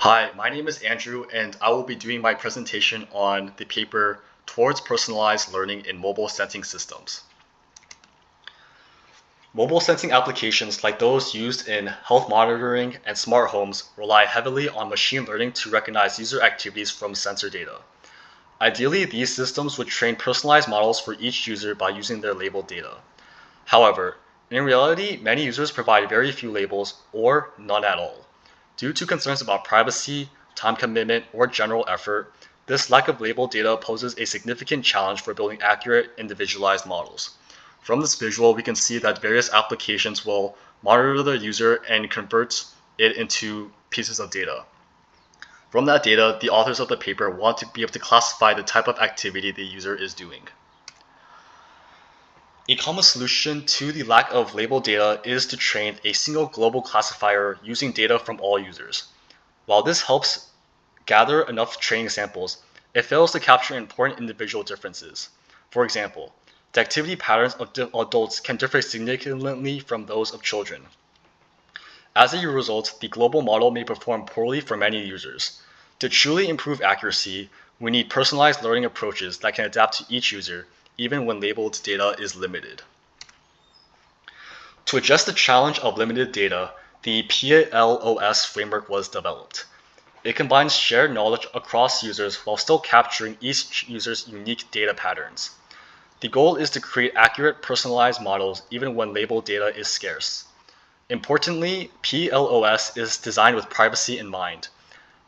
Hi, my name is Andrew, and I will be doing my presentation on the paper Towards Personalized Learning in Mobile Sensing Systems. Mobile sensing applications like those used in health monitoring and smart homes rely heavily on machine learning to recognize user activities from sensor data. Ideally, these systems would train personalized models for each user by using their labeled data. However, in reality, many users provide very few labels or none at all. Due to concerns about privacy, time commitment, or general effort, this lack of labeled data poses a significant challenge for building accurate, individualized models. From this visual, we can see that various applications will monitor the user and convert it into pieces of data. From that data, the authors of the paper want to be able to classify the type of activity the user is doing. A common solution to the lack of labeled data is to train a single global classifier using data from all users. While this helps gather enough training samples, it fails to capture important individual differences. For example, the activity patterns of adults can differ significantly from those of children. As a result, the global model may perform poorly for many users. To truly improve accuracy, we need personalized learning approaches that can adapt to each user, even when labeled data is limited. To address the challenge of limited data, the PLOS framework was developed. It combines shared knowledge across users while still capturing each user's unique data patterns. The goal is to create accurate, personalized models even when labeled data is scarce. Importantly, PLOS is designed with privacy in mind.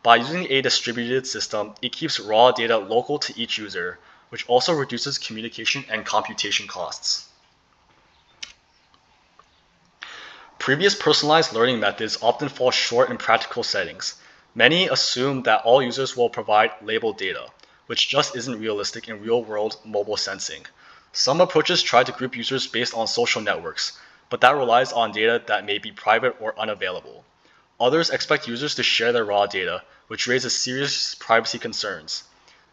By using a distributed system, it keeps raw data local to each user, which also reduces communication and computation costs. Previous personalized learning methods often fall short in practical settings. Many assume that all users will provide labeled data, which just isn't realistic in real-world mobile sensing. Some approaches try to group users based on social networks, but that relies on data that may be private or unavailable. Others expect users to share their raw data, which raises serious privacy concerns.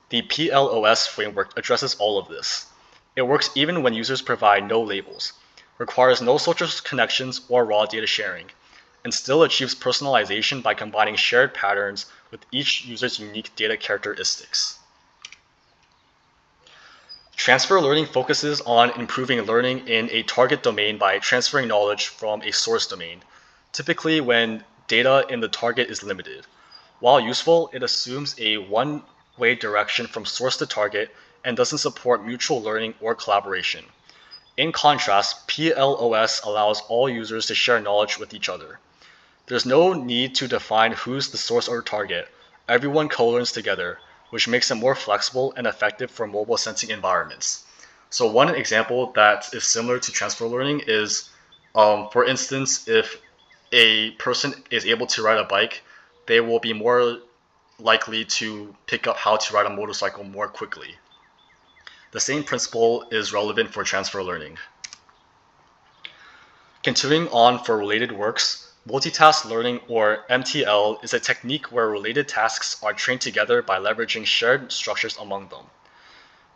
The PLOS framework addresses all of this. It works even when users provide no labels, requires no social connections or raw data sharing, and still achieves personalization by combining shared patterns with each user's unique data characteristics. Transfer learning focuses on improving learning in a target domain by transferring knowledge from a source domain, typically when data in the target is limited. While useful, it assumes a one-way direction from source to target and doesn't support mutual learning or collaboration. In contrast, PLOS allows all users to share knowledge with each other. There's no need to define who's the source or target. Everyone co-learns together, which makes it more flexible and effective for mobile sensing environments. So one example that is similar to transfer learning is, for instance, if a person is able to ride a bike, they will be more likely to pick up how to ride a motorcycle more quickly. The same principle is relevant for transfer learning. Continuing on for related works, multitask learning, or MTL, is a technique where related tasks are trained together by leveraging shared structures among them.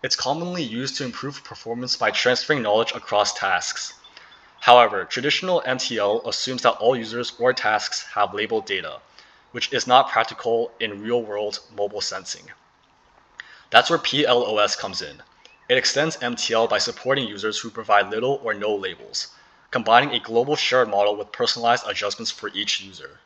It's commonly used to improve performance by transferring knowledge across tasks. However, traditional MTL assumes that all users or tasks have labeled data, which is not practical in real-world mobile sensing. That's where PLOS comes in. It extends MTL by supporting users who provide little or no labels, combining a global shared model with personalized adjustments for each user.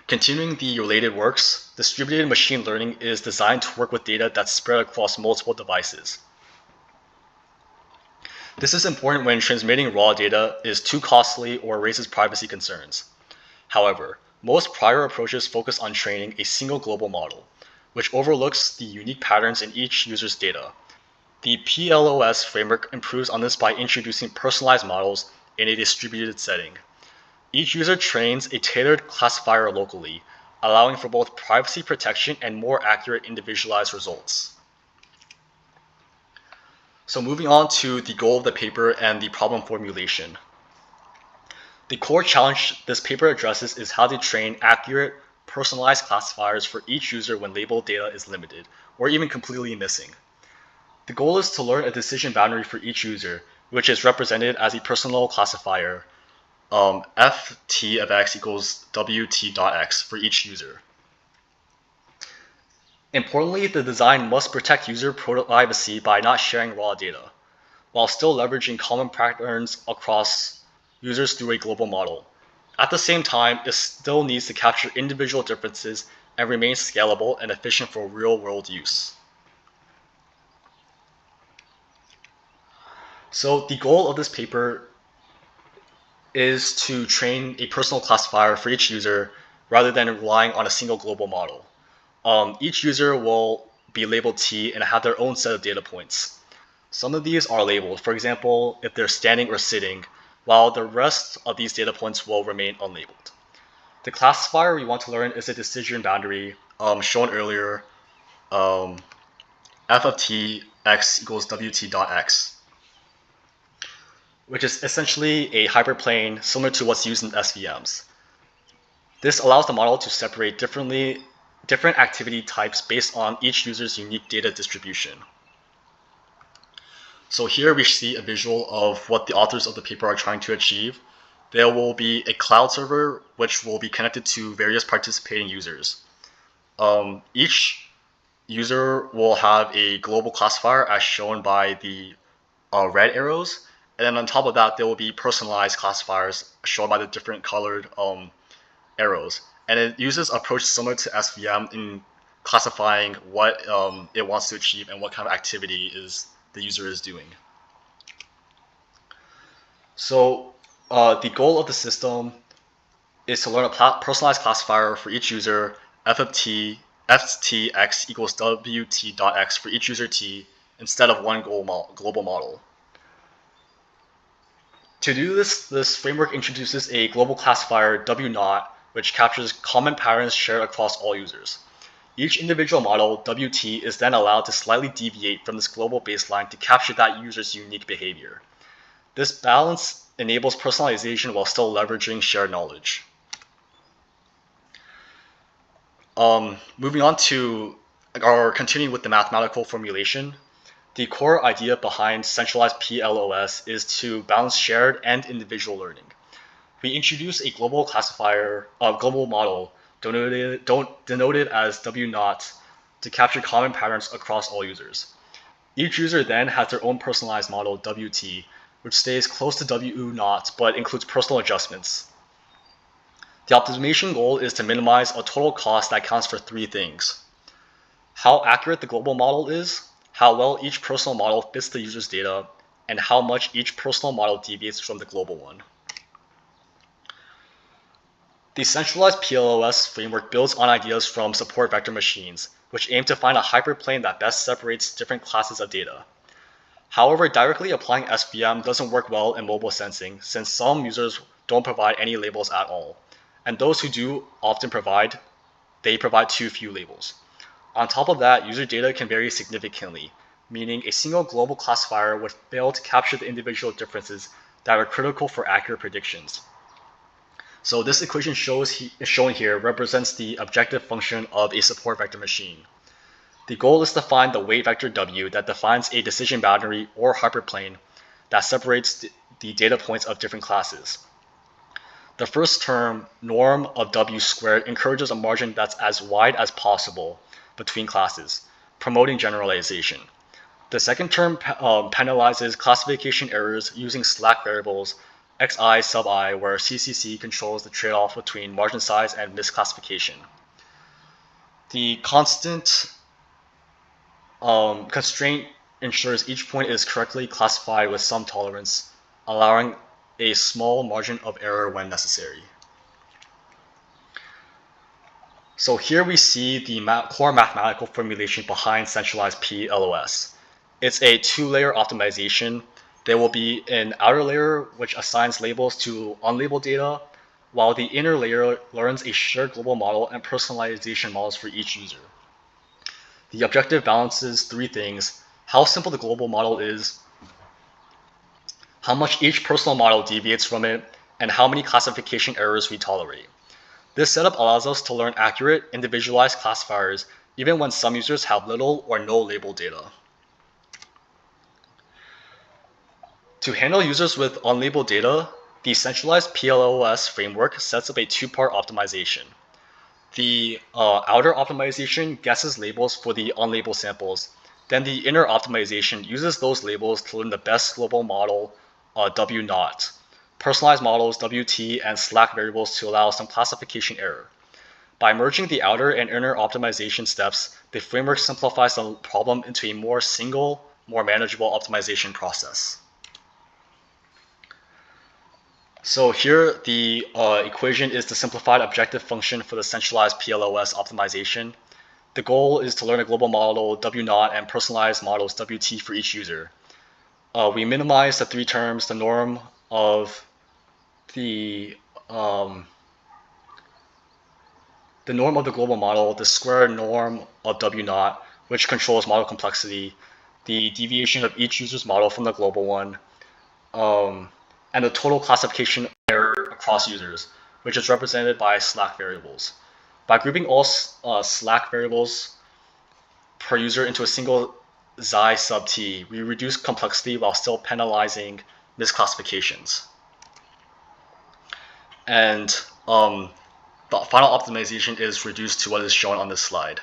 Continuing the related works, distributed machine learning is designed to work with data that's spread across multiple devices. This is important when transmitting raw data is too costly or raises privacy concerns. However, most prior approaches focus on training a single global model, which overlooks the unique patterns in each user's data. The PLOS framework improves on this by introducing personalized models in a distributed setting. Each user trains a tailored classifier locally, allowing for both privacy protection and more accurate individualized results. So moving on to the goal of the paper and the problem formulation. The core challenge this paper addresses is how to train accurate, personalized classifiers for each user when labeled data is limited, or even completely missing. The goal is to learn a decision boundary for each user, which is represented as a personal classifier, ft of x equals wt dot x for each user. Importantly, the design must protect user privacy by not sharing raw data, while still leveraging common patterns across users through a global model. At the same time, it still needs to capture individual differences and remain scalable and efficient for real-world use. So the goal of this paper is to train a personal classifier for each user rather than relying on a single global model. Each user will be labeled T and have their own set of data points. Some of these are labeled, for example, if they're standing or sitting, while the rest of these data points will remain unlabeled. The classifier we want to learn is a decision boundary shown earlier, f of t x equals wt dot x, which is essentially a hyperplane similar to what's used in SVMs. This allows the model to separate different activity types based on each user's unique data distribution. So here we see a visual of what the authors of the paper are trying to achieve. There will be a cloud server which will be connected to various participating users. Each user will have a global classifier as shown by the red arrows, and then on top of that there will be personalized classifiers shown by the different colored arrows. And it uses an approach similar to SVM in classifying what it wants to achieve and what kind of activity the user is doing. So the goal of the system is to learn a personalized classifier for each user, f of t, ftx equals wt dot x for each user t, instead of one global model. To do this framework introduces a global classifier w0, which captures common patterns shared across all users. Each individual model, wt, is then allowed to slightly deviate from this global baseline to capture that user's unique behavior. This balance enables personalization while still leveraging shared knowledge. Moving on to continuing with the mathematical formulation, the core idea behind centralized PLOS is to balance shared and individual learning. We introduce a global classifier, global model denoted as W0 to capture common patterns across all users. Each user then has their own personalized model, WT, which stays close to W0 but includes personal adjustments. The optimization goal is to minimize a total cost that accounts for three things: how accurate the global model is, how well each personal model fits the user's data, and how much each personal model deviates from the global one. The centralized PLOS framework builds on ideas from support vector machines, which aim to find a hyperplane that best separates different classes of data. However, directly applying SVM doesn't work well in mobile sensing, since some users don't provide any labels at all, and those who do often provide too few labels. On top of that, user data can vary significantly, meaning a single global classifier would fail to capture the individual differences that are critical for accurate predictions. So this equation shown here represents the objective function of a support vector machine. The goal is to find the weight vector W that defines a decision boundary or hyperplane that separates the data points of different classes. The first term, norm of W squared, encourages a margin that's as wide as possible between classes, promoting generalization. The second term penalizes classification errors using slack variables xi sub I, where CCC controls the trade-off between margin size and misclassification. The constant constraint ensures each point is correctly classified with some tolerance, allowing a small margin of error when necessary. So here we see the core mathematical formulation behind centralized PLOS. It's a two-layer optimization. There will be an outer layer which assigns labels to unlabeled data, while the inner layer learns a shared global model and personalization models for each user. The objective balances three things: how simple the global model is, how much each personal model deviates from it, and how many classification errors we tolerate. This setup allows us to learn accurate, individualized classifiers even when some users have little or no label data. To handle users with unlabeled data, the centralized PLOS framework sets up a two-part optimization. The outer optimization guesses labels for the unlabeled samples. Then the inner optimization uses those labels to learn the best global model W0, personalized models WT, and slack variables to allow some classification error. By merging the outer and inner optimization steps, the framework simplifies the problem into a more manageable optimization process. So here, the equation is the simplified objective function for the centralized PLOS optimization. The goal is to learn a global model W0 and personalized models WT for each user. We minimize the three terms, the norm of the global model, the square norm of W0, which controls model complexity, the deviation of each user's model from the global one, and the total classification error across users, which is represented by slack variables. By grouping all slack variables per user into a single xi sub t, we reduce complexity while still penalizing misclassifications. And the final optimization is reduced to what is shown on this slide.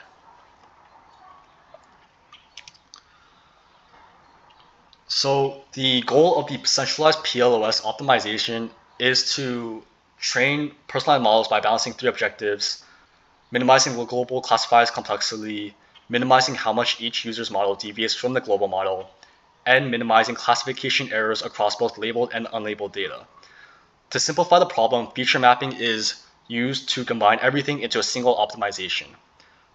So the goal of the centralized PLOS optimization is to train personalized models by balancing three objectives: minimizing the global classifiers complexity, minimizing how much each user's model deviates from the global model, and minimizing classification errors across both labeled and unlabeled data. To simplify the problem, feature mapping is used to combine everything into a single optimization.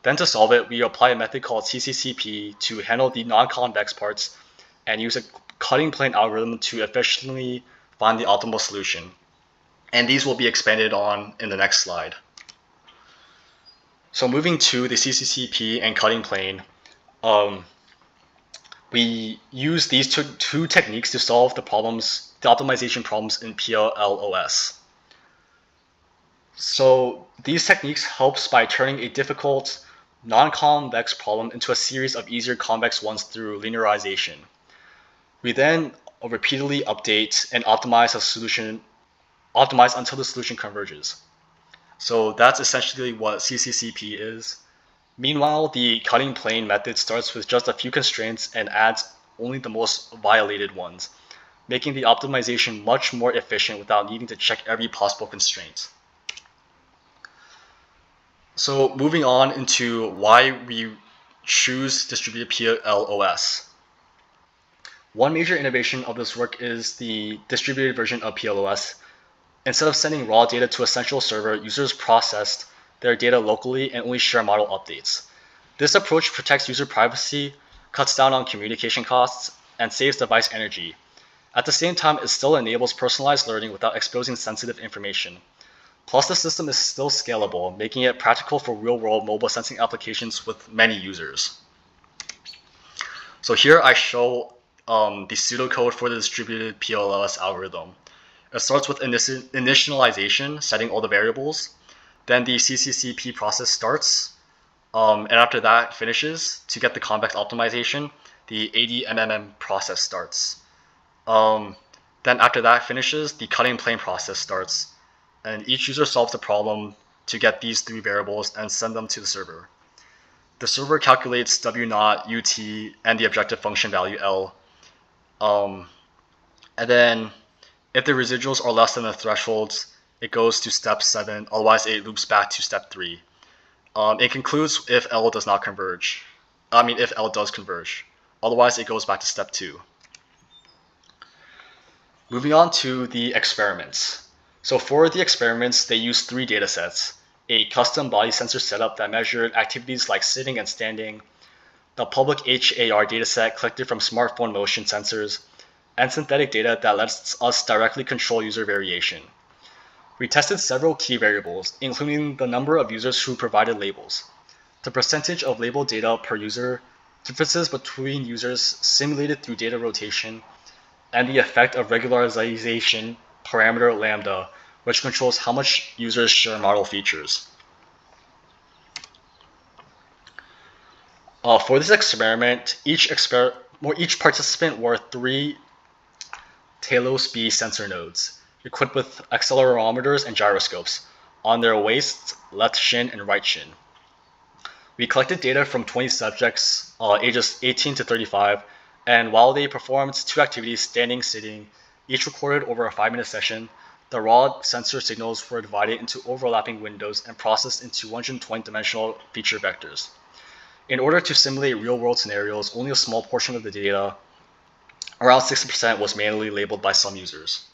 Then to solve it, we apply a method called CCCP to handle the non-convex parts and use a cutting plane algorithm to efficiently find the optimal solution. And these will be expanded on in the next slide. So moving to the CCCP and cutting plane, we use these two techniques to solve the optimization problems in PLOS. So these techniques helps by turning a difficult non-convex problem into a series of easier convex ones through linearization. We then repeatedly update and optimize until the solution converges. So that's essentially what CCCP is. Meanwhile, the cutting plane method starts with just a few constraints and adds only the most violated ones, making the optimization much more efficient without needing to check every possible constraint. So moving on into why we choose distributed PLOS. One major innovation of this work is the distributed version of PLOS. Instead of sending raw data to a central server, users processed their data locally and only share model updates. This approach protects user privacy, cuts down on communication costs, and saves device energy. At the same time, it still enables personalized learning without exposing sensitive information. Plus, the system is still scalable, making it practical for real-world mobile sensing applications with many users. So here I show the pseudocode for the distributed PLOS algorithm. It starts with initialization, setting all the variables. Then the CCCP process starts, and after that finishes. To get the convex optimization, the ADMMM process starts. Then after that finishes, the cutting plane process starts, and each user solves the problem to get these three variables and send them to the server. The server calculates W0, UT, and the objective function value L. And then if the residuals are less than the thresholds, it goes to step 7, otherwise it loops back to step 3. It concludes if L does not converge. If L does converge. Otherwise, it goes back to step 2. Moving on to the experiments. So for the experiments, they use 3 datasets: a custom body sensor setup that measured activities like sitting and standing, the public HAR dataset collected from smartphone motion sensors, and synthetic data that lets us directly control user variation. We tested several key variables, including the number of users who provided labels, the percentage of labeled data per user, differences between users simulated through data rotation, and the effect of regularization parameter lambda, which controls how much users share model features. For this experiment, each participant wore 3 Talos B sensor nodes. equipped with accelerometers and gyroscopes on their waist, left shin, and right shin. We collected data from 20 subjects ages 18 to 35, and while they performed 2 activities, standing, sitting, each recorded over a 5-minute session, the raw sensor signals were divided into overlapping windows and processed into 120-dimensional feature vectors. In order to simulate real-world scenarios, only a small portion of the data, around 60%, was manually labeled by some users.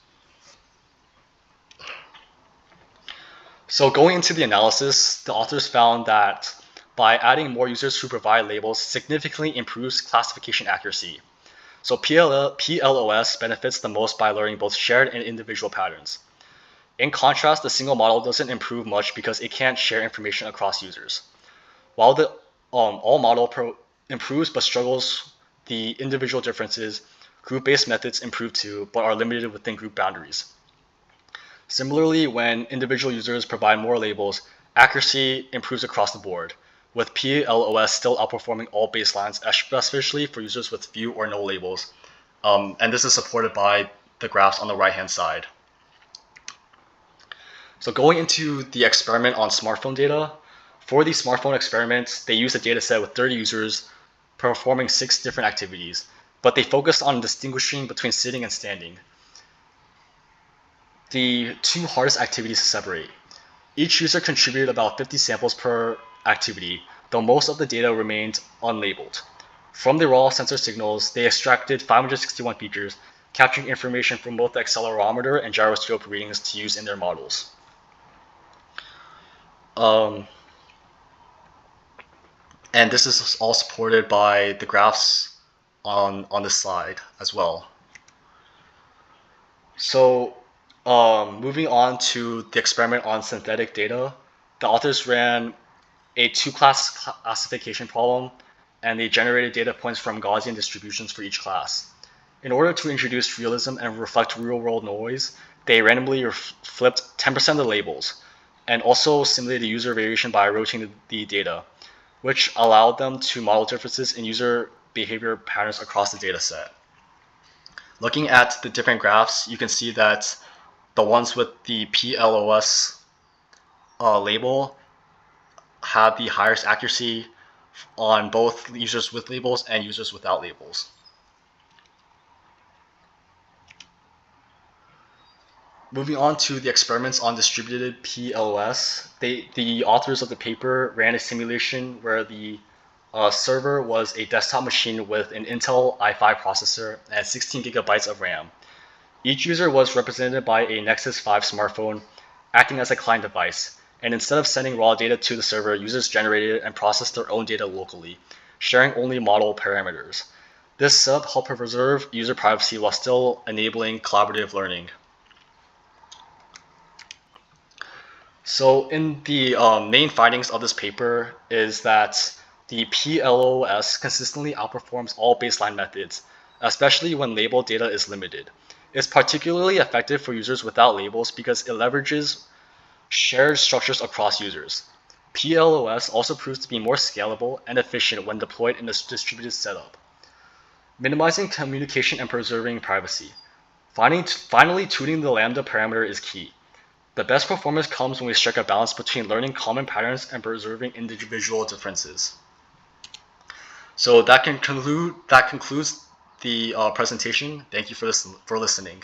So going into the analysis, the authors found that by adding more users who provide labels significantly improves classification accuracy. So PLOS benefits the most by learning both shared and individual patterns. In contrast, the single model doesn't improve much because it can't share information across users. While the all model improves but struggles the individual differences, group-based methods improve too, but are limited within group boundaries. Similarly, when individual users provide more labels, accuracy improves across the board, with PLOS still outperforming all baselines, especially for users with few or no labels. And this is supported by the graphs on the right-hand side. So going into the experiment on smartphone data, for the smartphone experiments, they used a data set with 30 users performing 6 different activities, but they focused on distinguishing between sitting and standing. The 2 hardest activities to separate. Each user contributed about 50 samples per activity, though most of the data remained unlabeled. From the raw sensor signals, they extracted 561 features, capturing information from both the accelerometer and gyroscope readings to use in their models. And this is all supported by the graphs on this slide as well. So moving on to the experiment on synthetic data, the authors ran a 2-class classification problem, and they generated data points from Gaussian distributions for each class. In order to introduce realism and reflect real-world noise, they randomly flipped 10% of the labels, and also simulated the user variation by rotating the data, which allowed them to model differences in user behavior patterns across the data set. Looking at the different graphs, you can see that the ones with the PLOS label have the highest accuracy on both users with labels and users without labels. Moving on to the experiments on distributed PLOS, the authors of the paper ran a simulation where the server was a desktop machine with an Intel i5 processor and 16 gigabytes of RAM. Each user was represented by a Nexus 5 smartphone acting as a client device, and instead of sending raw data to the server, users generated and processed their own data locally, sharing only model parameters. This setup helped preserve user privacy while still enabling collaborative learning. So in the main findings of this paper is that the PLOS consistently outperforms all baseline methods, especially when label data is limited. It's particularly effective for users without labels because it leverages shared structures across users. PLOS also proves to be more scalable and efficient when deployed in a distributed setup, minimizing communication and preserving privacy. Finally, tuning the lambda parameter is key. The best performance comes when we strike a balance between learning common patterns and preserving individual differences. So that concludes the presentation. Thank you for listening.